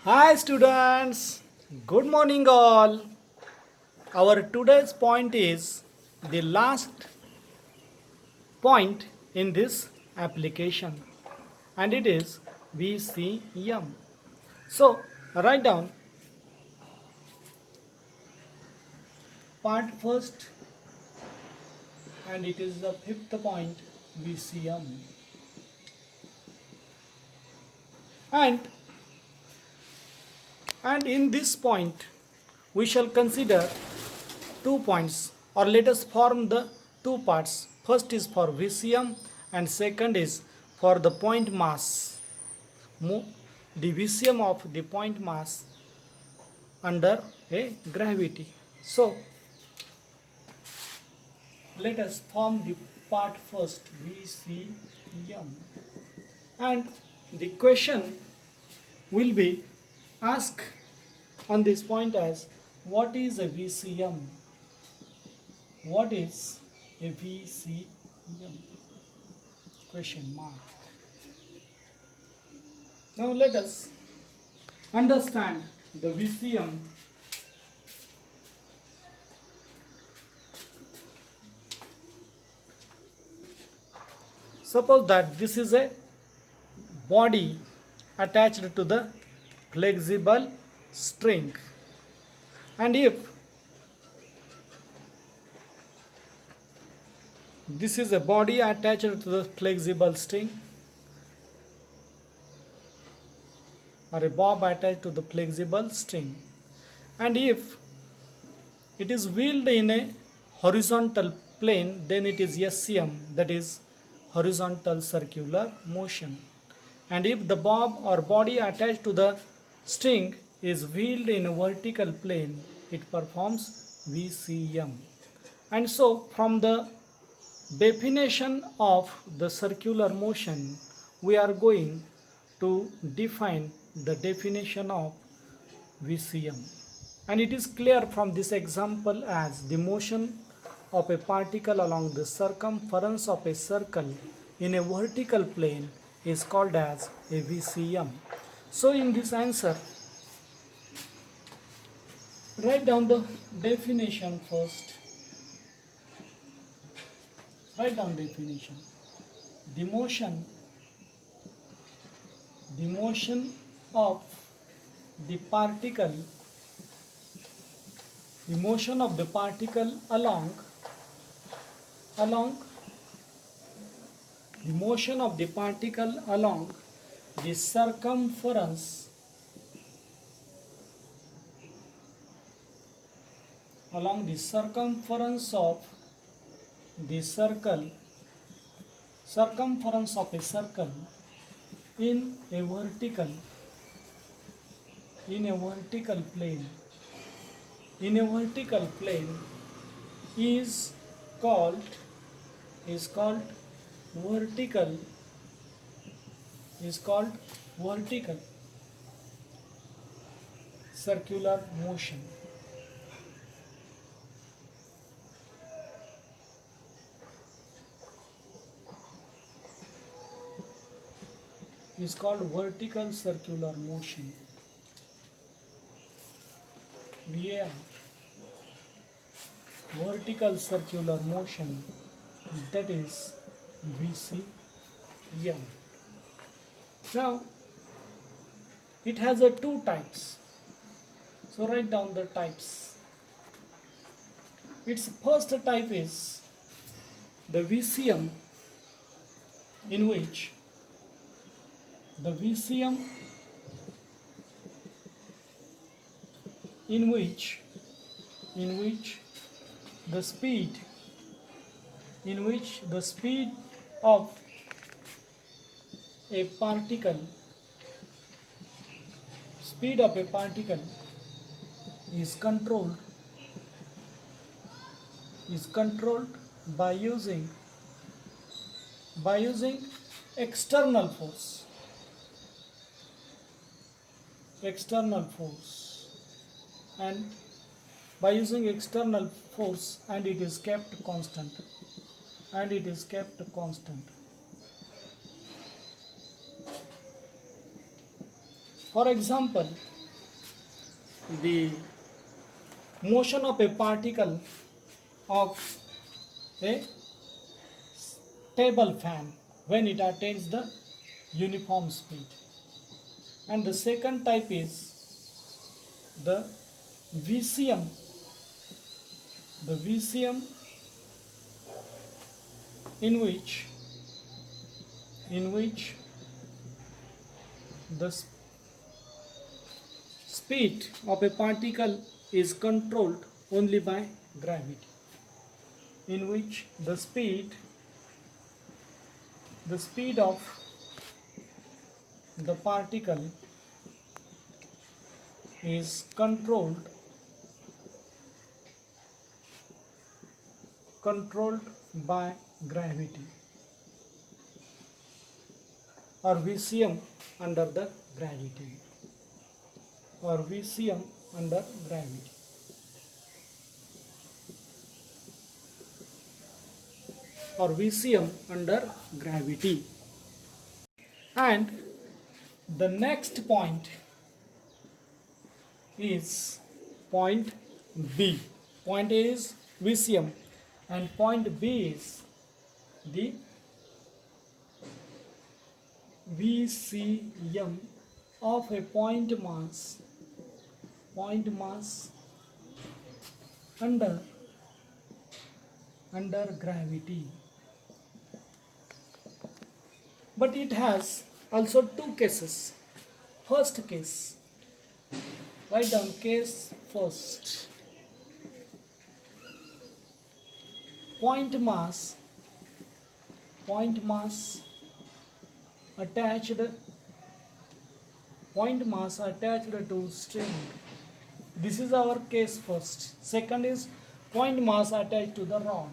Hi students, good morning all. Our today's point is the last point in this application and it is VCM. So write down part first and it is the fifth point VCM. And and in this point we shall consider 2 points or let us form the two parts. First is for VCM and second is for the point mass. The VCM of the point mass under a gravity. So let us form the part first VCM and the question will be asked on this point as what is a VCM? What is a VCM? Question mark. Now let us understand the VCM. Suppose that this is a body attached to the flexible string, and if this is a body attached to the flexible string or a bob attached to the flexible string, and if it is wheeled in a horizontal plane, then it is SCM, that is horizontal circular motion. And if the bob or body attached to the string is wheeled in a vertical plane, it performs VCM. And so from the definition of the circular motion, we are going to define the definition of VCM. And it is clear from this example as the motion of a particle along the circumference of a circle in a vertical plane is called as a VCM. So in this answer, write down the definition first. Write down definition. The motion of the particle, the motion of the particle along the motion of the particle along the circumference of the circumference of a circle in a vertical plane is called vertical circular motion. Is called vertical circular motion. VAR, vertical circular motion, that is VCM. Now it has two types, so write down the types. Its first type is the VCM in which the VCM in which the speed of a particle is controlled by using external force and by using external force, and it is kept constant. For example, the motion of a particle of a table fan when it attains the uniform speed. And the second type is the VCM. The VCM in which the speed of a particle is controlled only by gravity. In which the speed of the particle is controlled by gravity, or VCM under the gravity, or VCM under gravity. Or VCM under gravity. And the next point is point B. Point A is VCM and point B is the VCM of a point mass under gravity. But it has also two cases. First case, write down case first. Point mass attached to string. This is our case first. Second is point mass attached to the rod.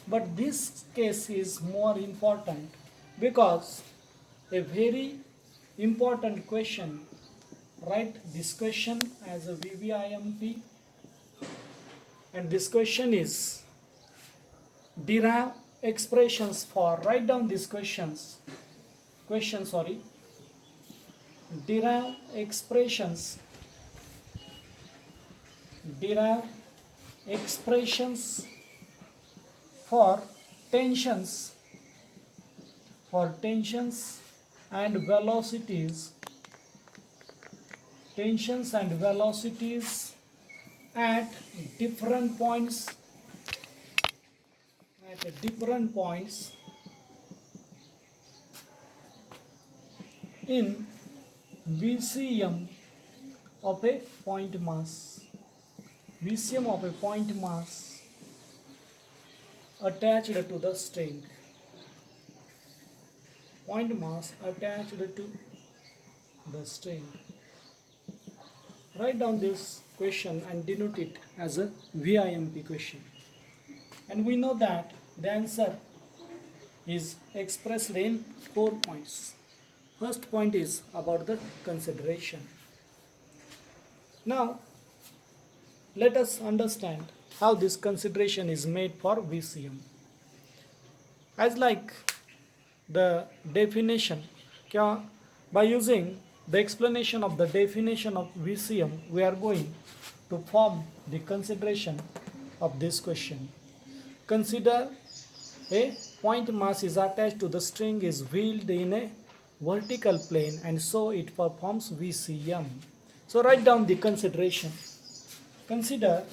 But this case is more important because a very important question. Write this question as a VVIMP, and this question is derive expressions for. Write down these questions. Derive expressions for tensions and velocities at different points in VCM of a point mass. VCM of a point mass attached to the string. Point mass attached to the string. Write down this question and denote it as a VIMP question. And we know that the answer is expressed in 4 points. First point is about the consideration. Now, let us understand how this consideration is made for VCM. As like the definition, by using the explanation of the definition of VCM, we are going to form the consideration of this question. Consider a point mass is attached to the string is wheeled in a vertical plane and so it performs VCM. So write down the consideration. Consider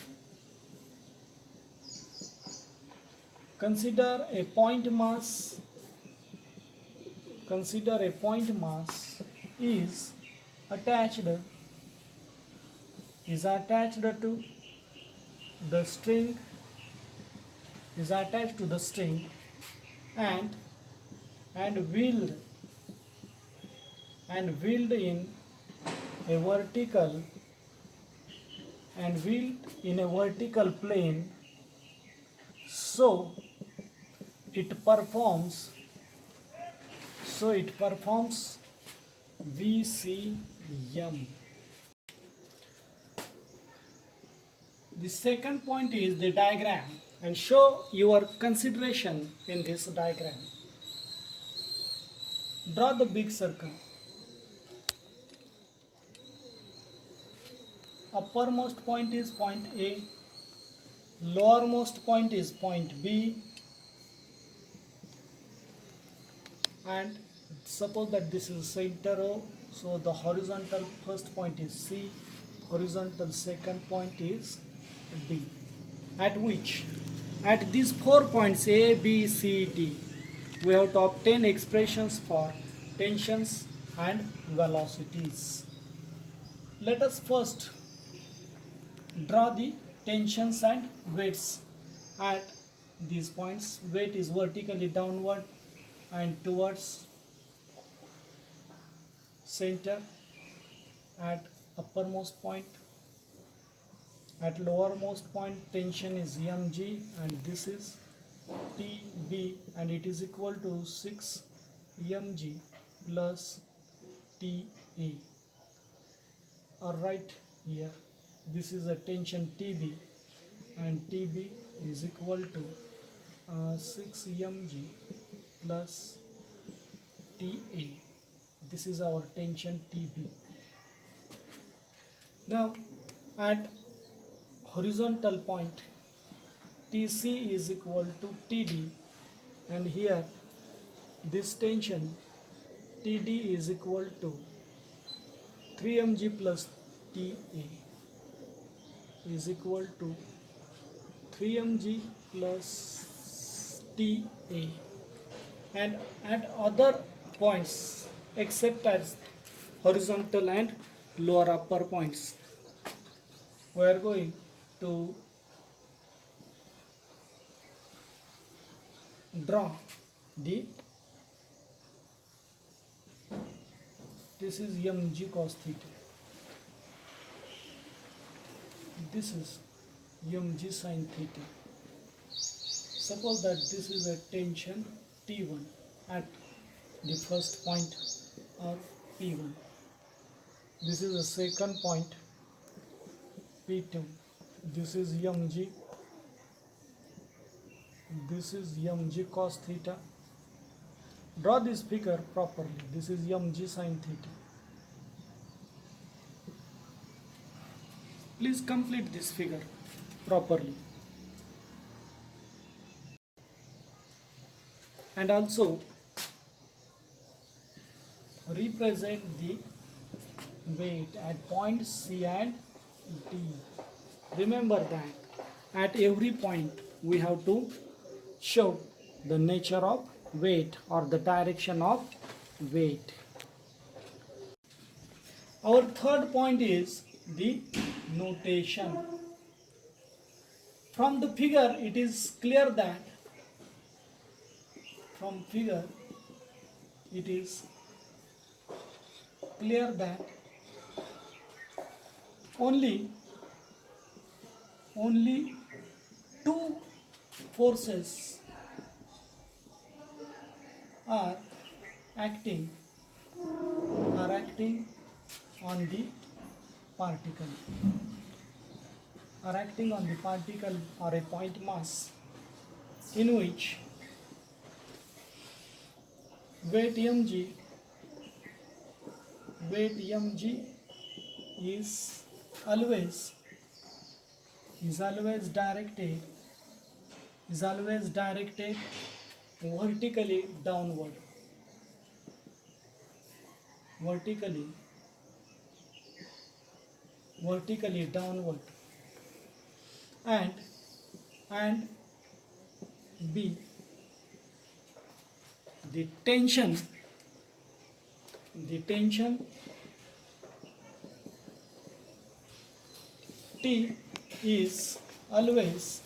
a point mass is attached to the string and wheeled in a vertical plane, so it performs VCM. The second point is the diagram, and show your consideration in this diagram. Draw the big circle. uppermost point is point A, lowermost point is point B, and suppose that this is center O, so the horizontal first point is C, horizontal second point is D. At which, at these 4 points A, B, C, D, we have to obtain expressions for tensions and velocities. Let us first draw the tensions and weights at these points. Weight is vertically downward and towards center at uppermost point. At lowermost point, tension is mg and this is tb, and it is equal to 6 mg plus ta. Or right here, this is a tension tb, and tb is equal to 6 mg plus ta. This is our tension tb. Now at horizontal point, tc is equal to td, and here this tension td is equal to 3 mg plus ta is equal to 3 mg plus ta. And at other points except as horizontal and lower upper points, we are going to draw the, this is mg cos theta, this is mg sin theta. Suppose that this is a tension T1 at the first point of P1. This is the second point P2. This is mg. This is mg cos theta. Draw this figure properly. This is mg sin theta. Please complete this figure properly. And also represent the weight at points C and D. Remember that at every point we have to show the nature of weight or the direction of weight. Our third point is the notation. From the figure it is clear that only two forces are acting on the particle, or a point mass, in which weight mg is always directed vertically downward, and b, the tension T is always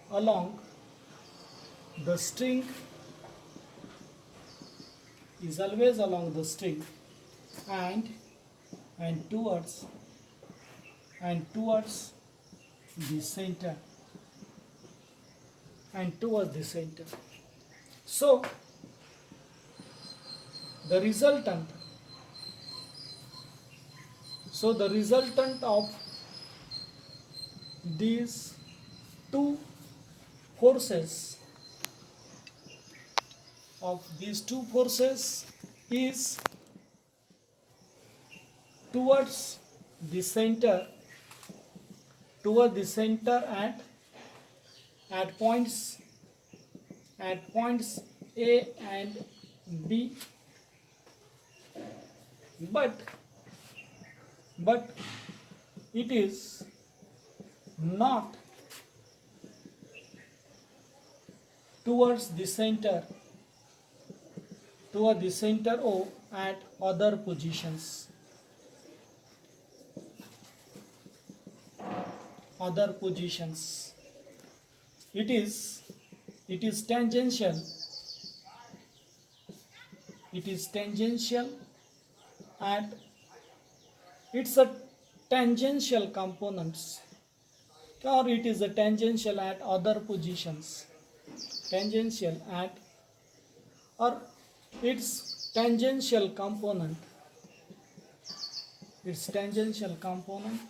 along the string, and towards the center, So the resultant of these two forces is towards the center at points A and B, but it is not towards the center O at other positions. It is tangential. At it's a tangential components, or it is a tangential at other positions. Tangential at, or its tangential component. Its tangential component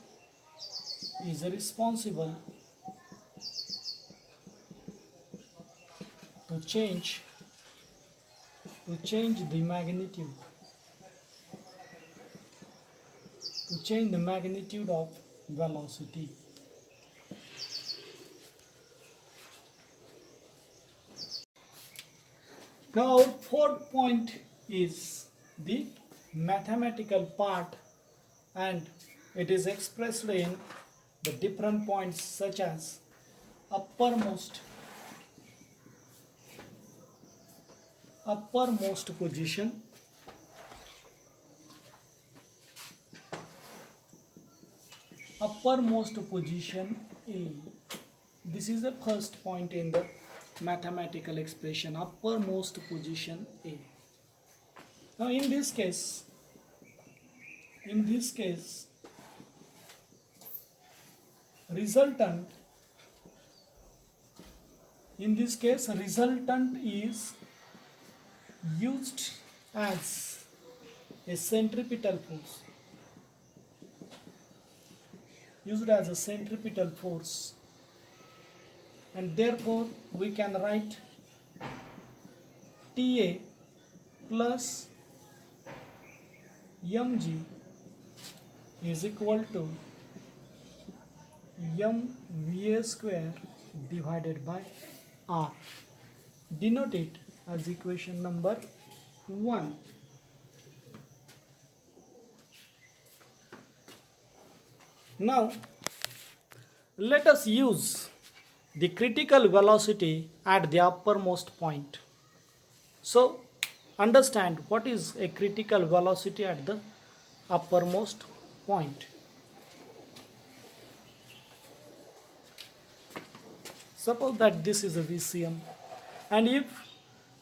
is responsible to change the magnitude of velocity. Now our fourth point is the mathematical part, and it is expressed in the different points such as uppermost position, A. This is the first point in the mathematical expression, uppermost position A. Now in this case resultant is used as a centripetal force, and therefore we can write TA plus mg is equal to mva square divided by r. Denote it as equation number 1. Now let us use the critical velocity at the uppermost point. So understand what is a critical velocity at the uppermost point. Suppose that this is a VCM, and if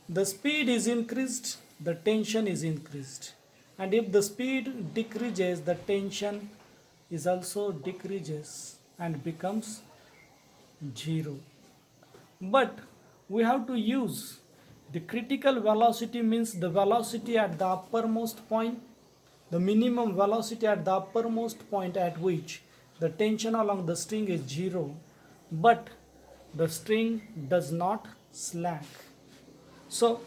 the speed is increased, the tension is increased, and if the speed decreases, the tension is also decreases and becomes 0. But we have to use the critical velocity, means the velocity at the uppermost point, the minimum velocity at the uppermost point at which the tension along the string is 0, but the string does not slack. So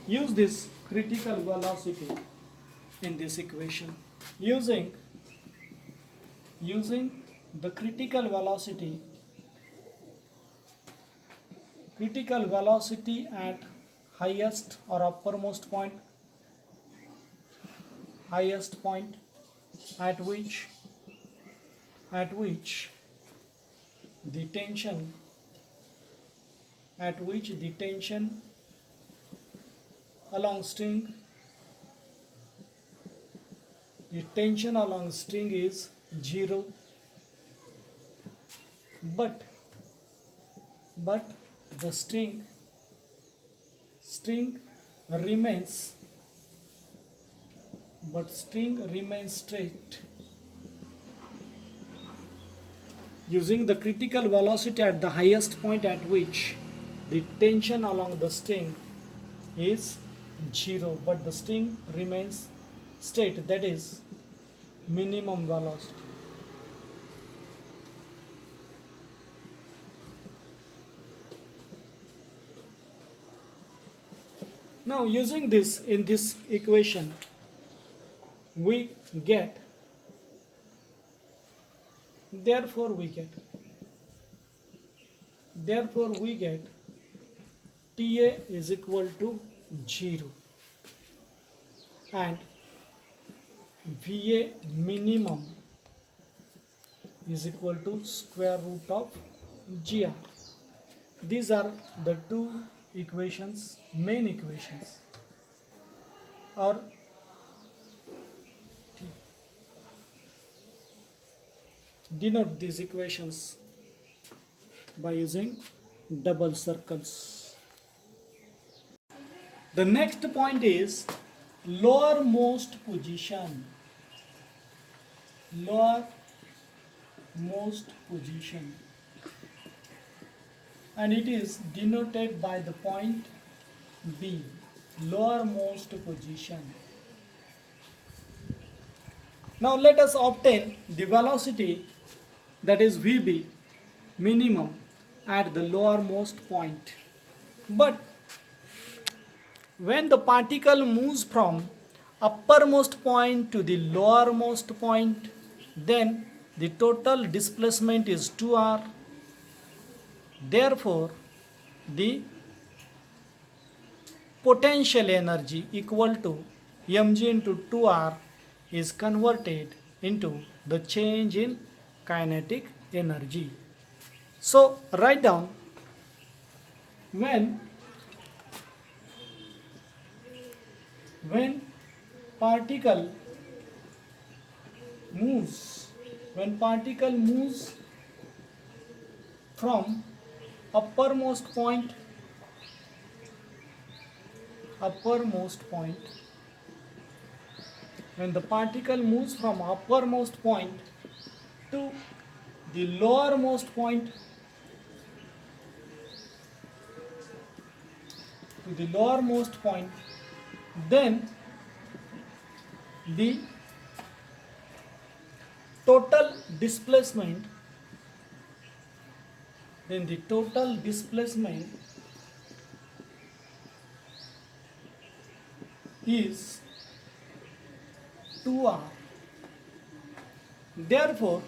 use this critical velocity in this equation. Using the critical velocity at highest or uppermost point, at which the tension along string is 0, but the string remains straight. Using the critical velocity at the highest point at which the tension along the string is 0, but the string remains straight, that is minimum velocity. Now using this in this equation, we get Therefore we get TA is equal to 0 and VA minimum is equal to square root of GR. These are the two equations, main equations, or denote these equations by using double circles. The next point is lowermost position. Lowermost position, and it is denoted by the point B, lowermost position. Now let us obtain the velocity, that is VB minimum, at the lowermost point. But when the particle moves from uppermost point to the lowermost point, then the total displacement is 2r. Therefore, the potential energy equal to mg into 2r is converted into the change in kinetic energy. So write down, when particle moves from uppermost point when the particle moves from uppermost point to the lowermost point, then the total displacement is 2r. Therefore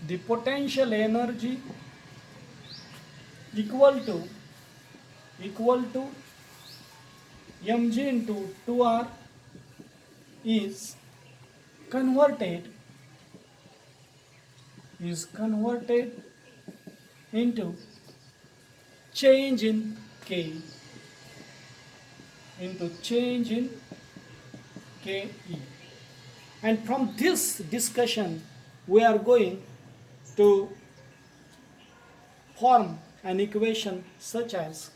the potential energy equal to mg into 2r is converted into change in K, KE. And from this discussion we are going to form an equation such as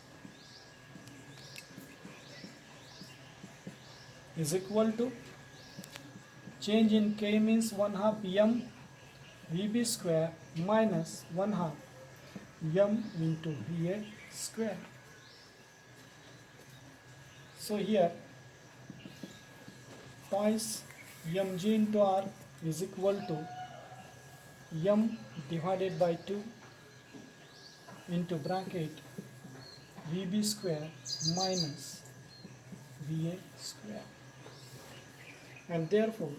is equal to change in K means 1/2 m VB square minus 1/2 m into VA square. So here twice mg into r is equal to m divided by 2 into bracket VB square minus VA square, and therefore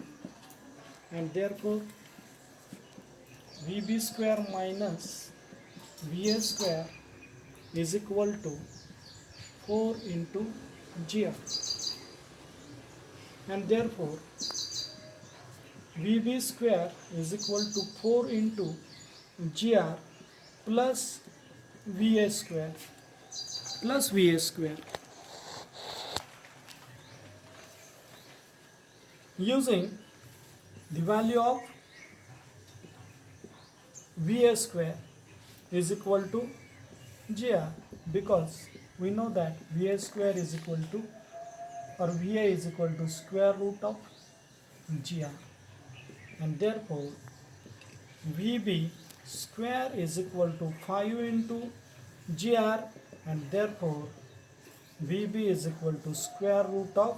VB square minus VA square is equal to 4 into GR, and therefore VB square is equal to 4 into GR plus VA square using the value of VA square is equal to GR, because we know that VA square is equal to, or VA is equal to square root of GR, and therefore VB square is equal to 5 into GR, and therefore VB is equal to square root of.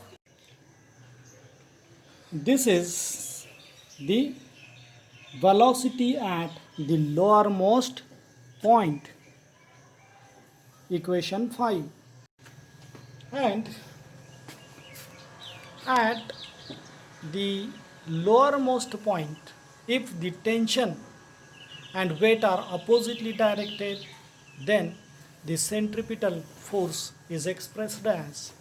This is the velocity at the lowermost point, equation 5. And At the lowermost point, if the tension and weight are oppositely directed, then the centripetal force is expressed as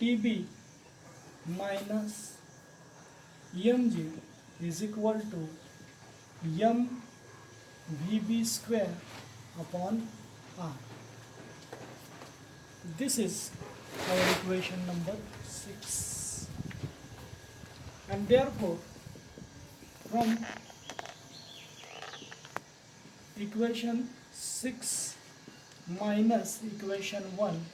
TB minus mg is equal to mvb square upon r. This is our equation number 6. And therefore, from equation 6 minus equation 1,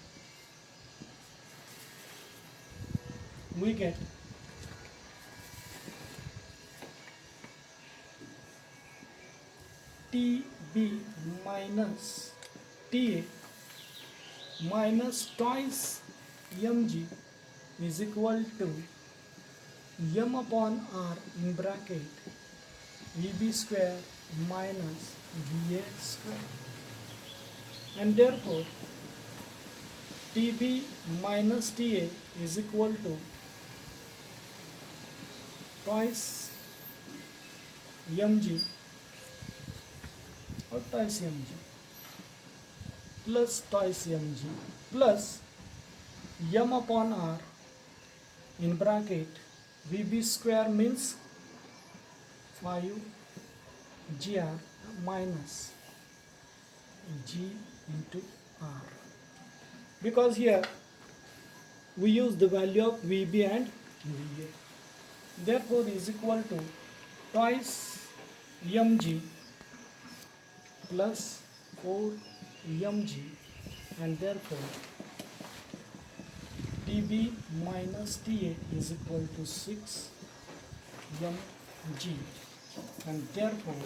we get TB minus TA minus twice mg is equal to m upon r in bracket vb square minus va square. And therefore TB minus TA is equal to twice mg or twice mg plus twice mg plus m upon r in bracket vb square means 5 gr minus g into r, because here we use the value of vb and va. Therefore is equal to twice mg plus 4 mg, and therefore TB minus TA is equal to 6 mg, and therefore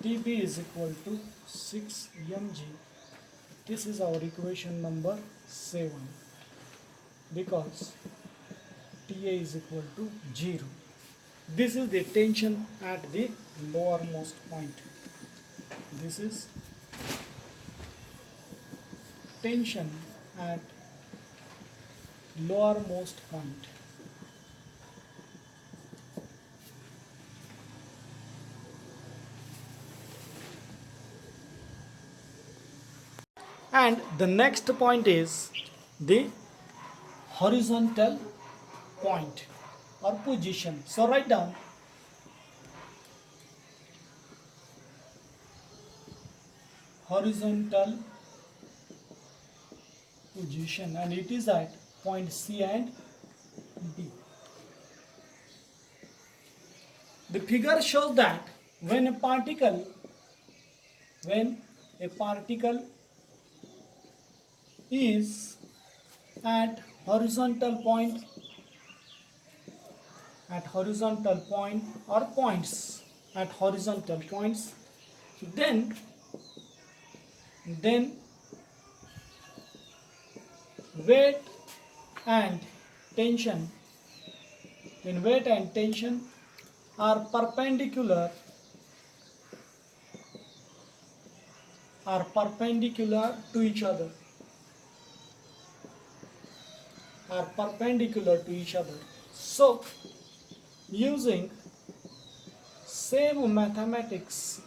TB is equal to 6 mg. This is our equation number 7, because TA is equal to 0. This is the tension at the lowermost point. This is tension at lowermost point. And the next point is the horizontal point or position. So write down horizontal position, and it is at point C and D. The figure shows that when a particle is at horizontal point or points at horizontal points, then weight and tension are perpendicular to each other. So using same mathematics,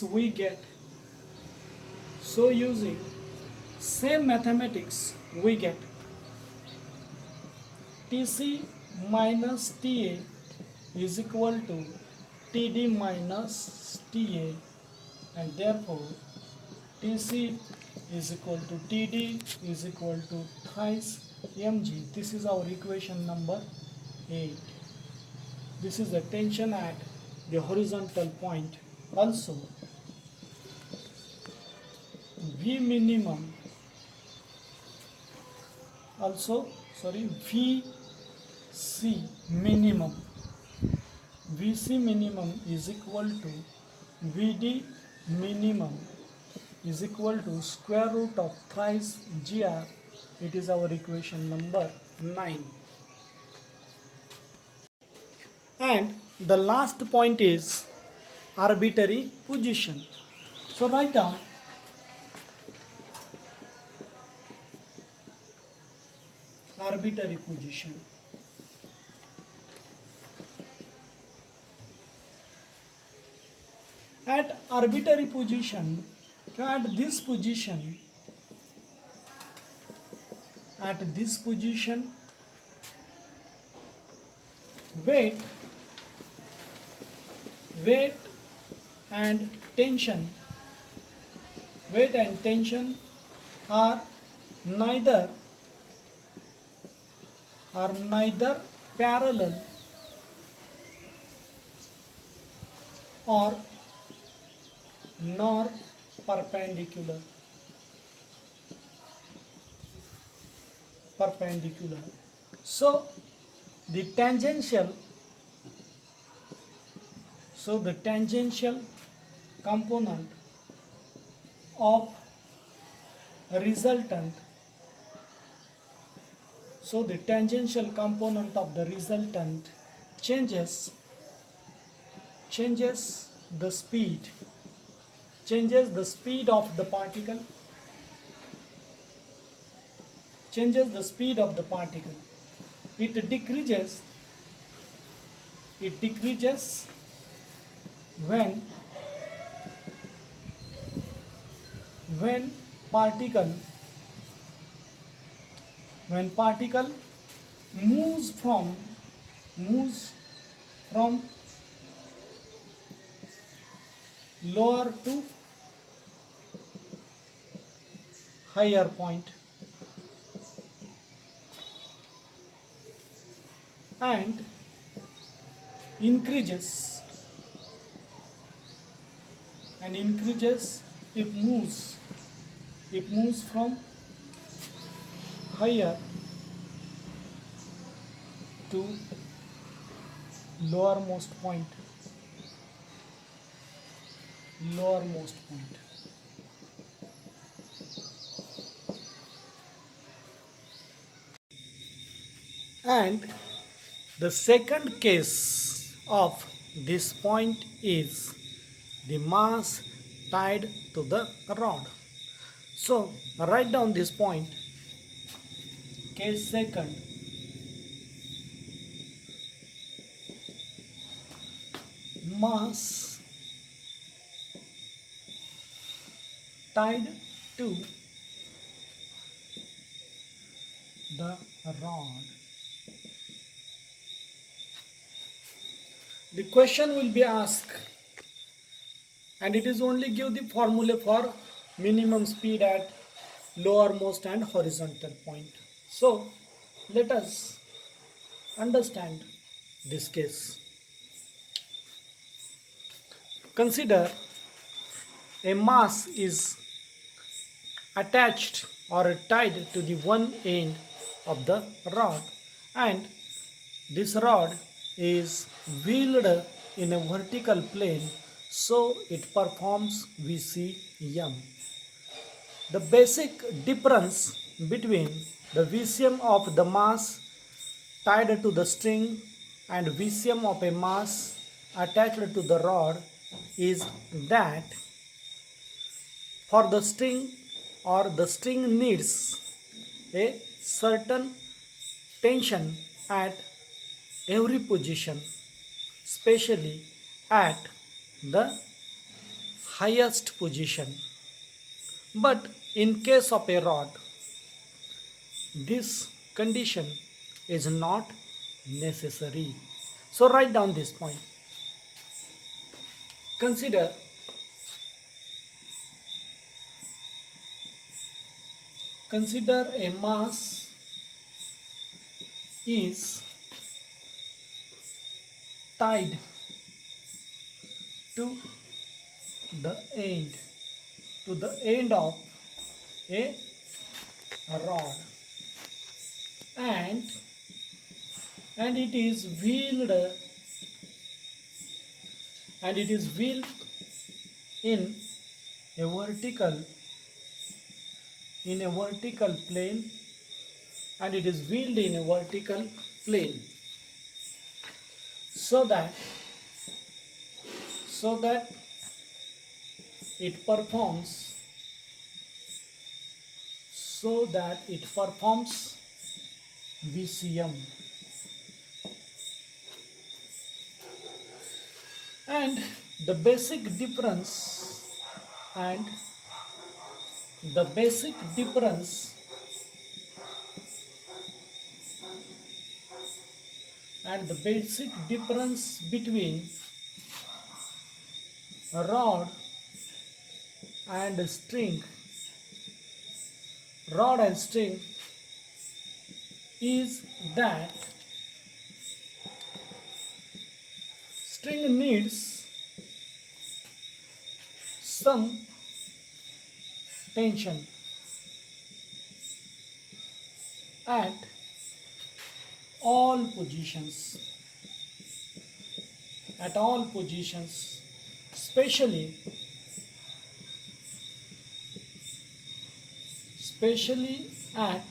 we get TC minus TA is equal to TD minus TA, and therefore TC is equal to TD is equal to thrice mg. This is our equation number 8. This is the tension at the horizontal point. Also, V minimum, VC minimum is equal to VD minimum is equal to square root of thrice GR. It is our equation number 9. And the last point is arbitrary position. So write down arbitrary position. At arbitrary position, at this position, at this position, weight, weight and tension, weight and tension are neither parallel or nor perpendicular. So the tangential component of resultant the tangential component of the resultant changes the speed of the particle, it decreases when particle moves from lower to higher point, and increases it moves from higher to lowermost point. And the second case of this point is the mass tied to the rod. So write down this point. Case second, mass tied to the rod. The question will be asked, and it is only give the formula for minimum speed at lowermost and horizontal point. So let us understand this case. Consider a mass is attached or tied to the one end of the rod, and this rod is wheeled in a vertical plane, so it performs VCM. The basic difference between the VCM of the mass tied to the string and VCM of a mass attached to the rod is that for the string needs a certain tension at every position, especially at the highest position. But in case of a rod, this condition is not necessary. So write down this point. Consider a mass is tied to the end of a rod, and it is wheeled in a vertical plane, so that it performs VCM. And the basic difference and the basic difference between a rod and string is that string needs some tension at all positions, especially at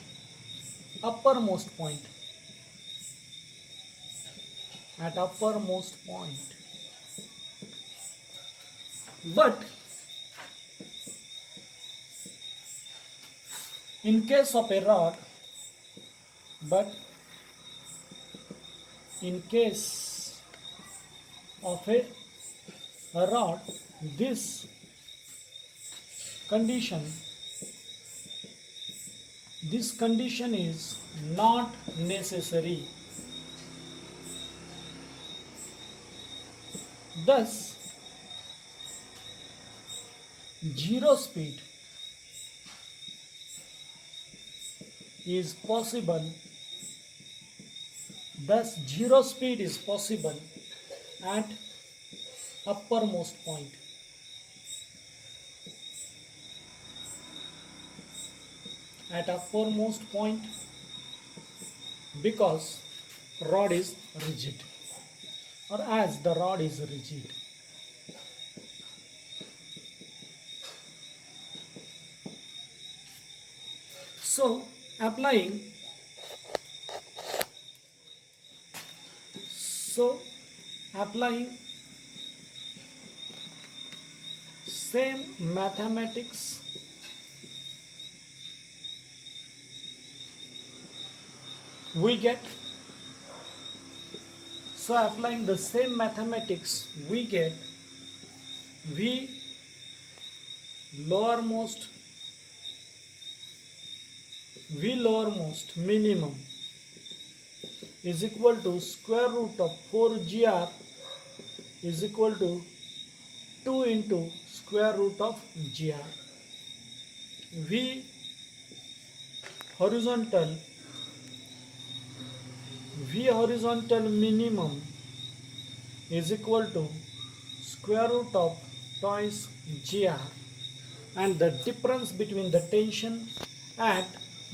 uppermost point. But in case of a rod, this condition is not necessary. Thus, zero speed is possible. At uppermost point. Because rod is rigid, or as the rod is rigid. So applying same mathematics we get V lowermost minimum is equal to square root of 4gr is equal to 2 into square root of gr. V horizontal minimum is equal to square root of twice gr, and the difference between the tension at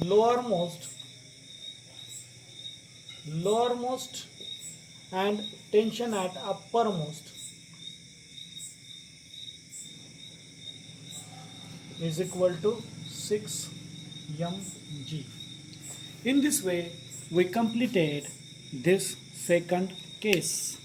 lowermost and tension at uppermost is equal to 6 mg. In this way, we completed this second case.